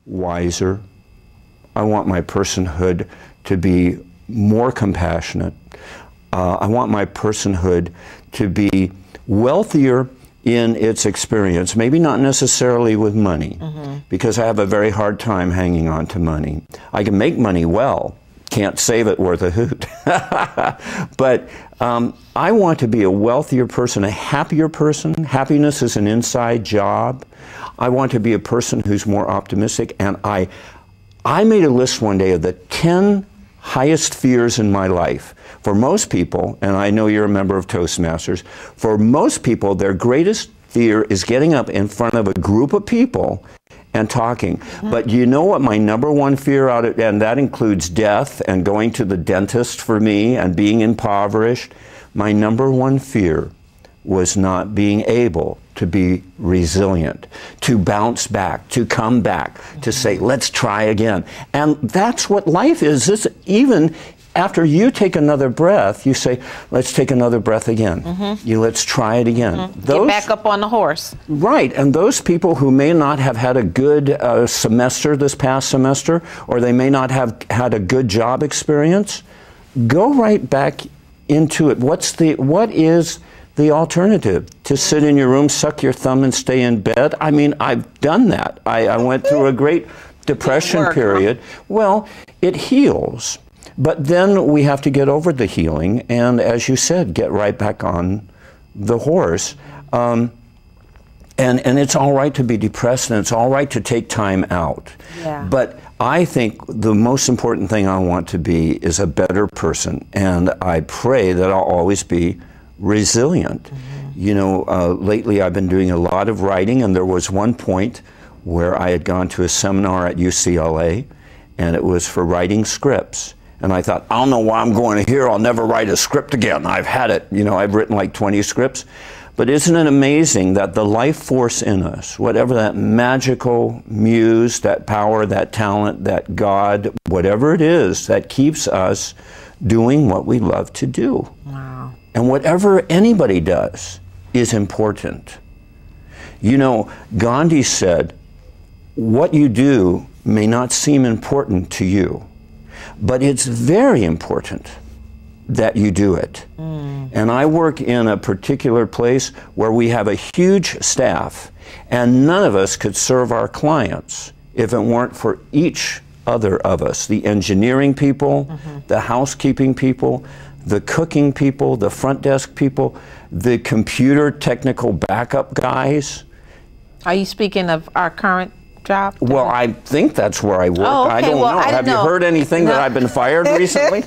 wiser. I want my personhood to be more compassionate. I want my personhood to be wealthier in its experience, maybe not necessarily with money, because I have a very hard time hanging on to money. I can make money well, can't save it worth a hoot. But I want to be a wealthier person, a happier person. Happiness is an inside job. I want to be a person who's more optimistic, and I made a list one day of the 10 highest fears in my life. For most people, and I know you're a member of Toastmasters, for most people, their greatest fear is getting up in front of a group of people and talking. But you know what my #1 fear and that includes death and going to the dentist for me and being impoverished. My #1 fear was not being able to be resilient, to bounce back, to come back, to say, let's try again. And that's what life is. Even after you take another breath, you say, let's take another breath again. Let's try it again. Get back up on the horse. Right, and those people who may not have had a good semester this past semester, or they may not have had a good job experience, go right back into it. What is the alternative? To sit in your room, suck your thumb, and stay in bed? I mean, I've done that. I went through a great depression period. Well, it heals. But then we have to get over the healing and, as you said, get right back on the horse. And it's all right to be depressed, and it's all right to take time out. Yeah. But I think the most important thing I want to be is a better person, and I pray that I'll always be resilient. You know, lately I've been doing a lot of writing, and there was one point where I had gone to a seminar at UCLA, and it was for writing scripts. And I thought, I don't know why I'm going to here. I'll never write a script again. I've had it. You know, I've written like 20 scripts. But isn't it amazing that the life force in us, whatever that magical muse, that power, that talent, that God, whatever it is that keeps us doing what we love to do. Wow. And whatever anybody does is important. You know, Gandhi said, what you do may not seem important to you, but it's very important that you do it. And I work in a particular place where we have a huge staff, and none of us could serve our clients if it weren't for each other of us. The engineering people, the housekeeping people, the cooking people, the front desk people, the computer technical backup guys. Are you speaking of our current job? Well, I think that's where I work. Oh, okay. I don't know. Have you heard anything that I've been fired recently?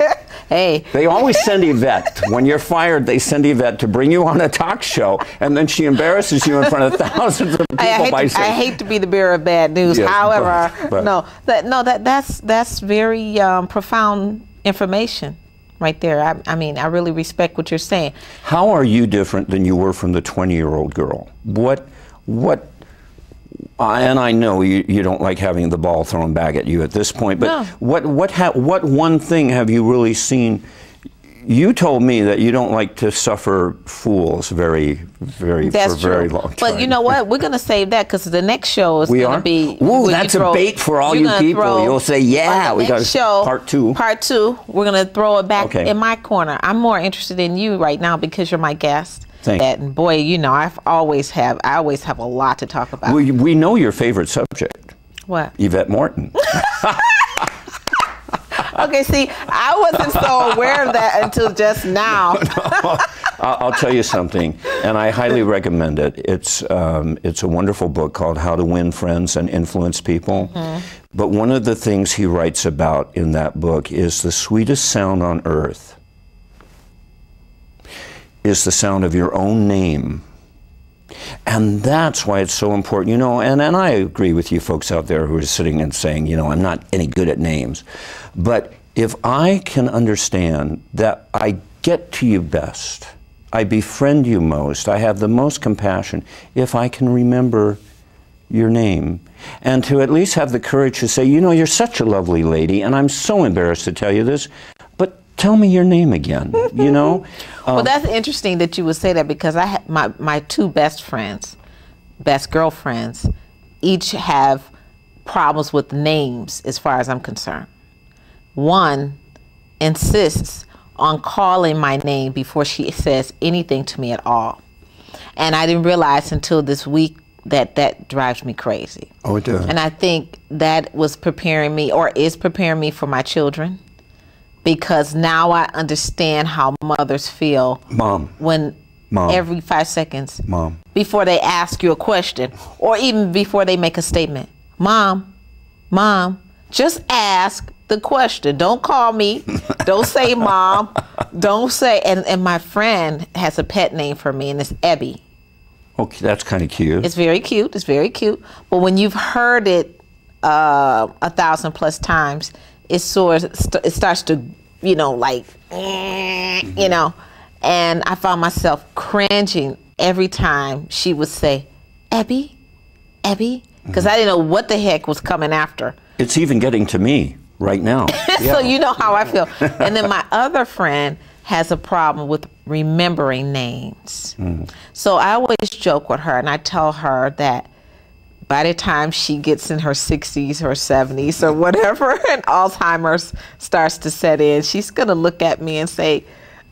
Hey. They always send Yvette. When you're fired, they send Yvette to bring you on a talk show, and then she embarrasses you in front of thousands of people by saying... I hate to be the bearer of bad news. Yes, However, but that's very profound information right there. I mean, I really respect what you're saying. How are you different than you were from the 20-year-old girl? And I know you don't like having the ball thrown back at you at this point, but No. what one thing have you really seen? You told me that you don't like to suffer fools for a very long time. But you know what? We're going to save that because the next show is going to be... Ooh, that's a bait for all you people. You'll say, yeah, we got part two. Part two, we're going to throw it back in my corner. I'm more interested in you right now because you're my guest. And boy, you know, I always have a lot to talk about. We know your favorite subject. What? Yvette Morton. Okay, see, I wasn't so aware of that until just now. No. I'll tell you something, and I highly recommend it. It's a wonderful book called How to Win Friends and Influence People. But one of the things he writes about in that book is the sweetest sound on earth is the sound of your own name. And that's why it's so important, you know, and I agree with you folks out there who are sitting and saying, you know, I'm not any good at names. But if I can understand that I get to you best, I befriend you most, I have the most compassion, if I can remember your name, and to at least have the courage to say, you know, you're such a lovely lady, and I'm so embarrassed to tell you this, but tell me your name again, you know? Well, that's interesting that you would say that because I have my two best friends, best girlfriends, each have problems with names as far as I'm concerned. One insists on calling my name before she says anything to me at all. And I didn't realize until this week that that drives me crazy. Oh, it does. And I think that was preparing me, or is preparing me, for my children, because now I understand how mothers feel. Mom. When Mom. Every 5 seconds. Mom. Before they ask you a question, or even before they make a statement. Mom, Mom, just ask the question. Don't call me. Don't say mom. Don't say, and my friend has a pet name for me, and it's Ebby. Okay, that's kind of cute. It's very cute. It's very cute. But when you've heard it 1,000+ times, it starts to, you know, like, you know. And I found myself cringing every time she would say, Ebby, Ebby, because I didn't know what the heck was coming after. It's even getting to me right now. So you know how I feel. And then my other friend has a problem with remembering names. So I always joke with her, and I tell her that by the time she gets in her 60s or 70s or whatever, and Alzheimer's starts to set in, she's going to look at me and say,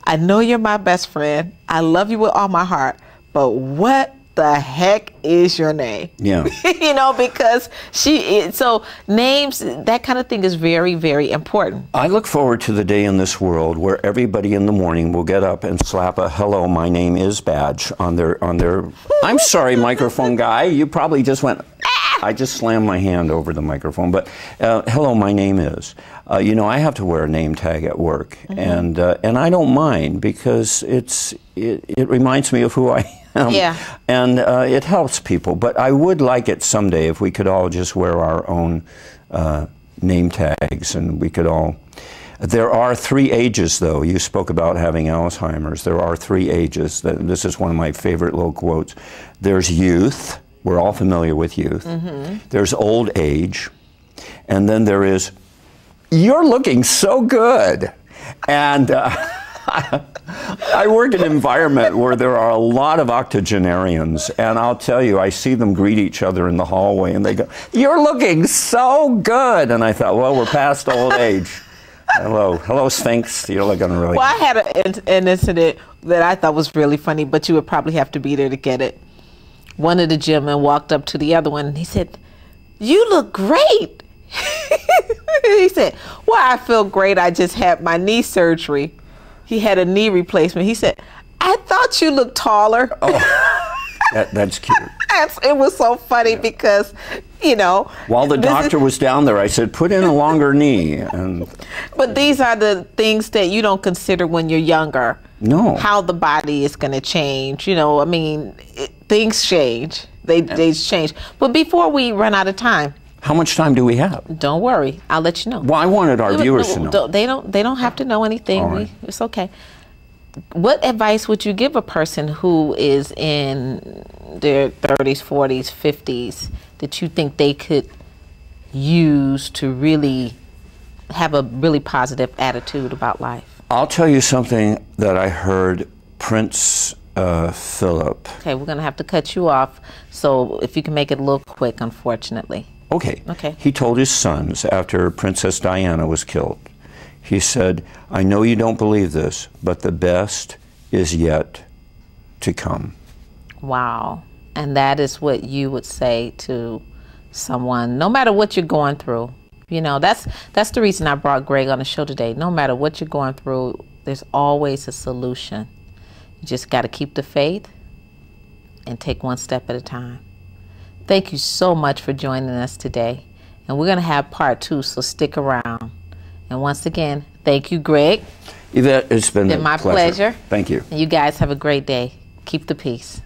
I know you're my best friend. I love you with all my heart, but what the heck is your name? Yeah. You know, because so names, that kind of thing is very, very important. I look forward to the day in this world where everybody in the morning will get up and slap a "Hello, my name is" badge on their I'm sorry, microphone guy, you probably just went, I just slammed my hand over the microphone, but "Hello, my name is." You know, I have to wear a name tag at work, and I don't mind, because it reminds me of who I am. Yeah. And it helps people. But I would like it someday if we could all just wear our own name tags, and we could all. There are 3 ages, though. You spoke about having Alzheimer's. There are 3 ages. This is one of my favorite little quotes. There's youth. We're all familiar with youth. There's old age. And then there is, you're looking so good. And I work in an environment where there are a lot of octogenarians, and I'll tell you, I see them greet each other in the hallway, and they go, "You're looking so good." And I thought, well, we're past old age. Hello, Sphinx. You're looking really. Well, I had an incident that I thought was really funny, but you would probably have to be there to get it. One of the gentlemen walked up to the other one, and he said, "You look great." He said, "Well, I feel great. I just had my knee surgery." He had a knee replacement. He said, "I thought you looked taller." Oh, that's cute. It was so funny because, you know. While the doctor was down there, I said, "Put in a longer knee." But these are the things that you don't consider when you're younger. No. How the body is going to change. You know, I mean, things change. They change. But before we run out of time. How much time do we have? Don't worry. I'll let you know. Well, I wanted our viewers to know. They don't have to know anything. Right. It's okay. What advice would you give a person who is in their 30s, 40s, 50s that you think they could use to really have a really positive attitude about life? I'll tell you something that I heard Prince Philip. Okay, we're going to have to cut you off. So if you can make it a little quick, unfortunately. Okay. Okay. He told his sons after Princess Diana was killed, he said, "I know you don't believe this, but the best is yet to come." Wow. And that is what you would say to someone, no matter what you're going through. You know, that's the reason I brought Gregg on the show today. No matter what you're going through, there's always a solution. You just got to keep the faith and take one step at a time. Thank you so much for joining us today. And we're going to have part 2, so stick around. And once again, thank you, Gregg. Yvette, it's been my pleasure. Thank you. And you guys have a great day. Keep the peace.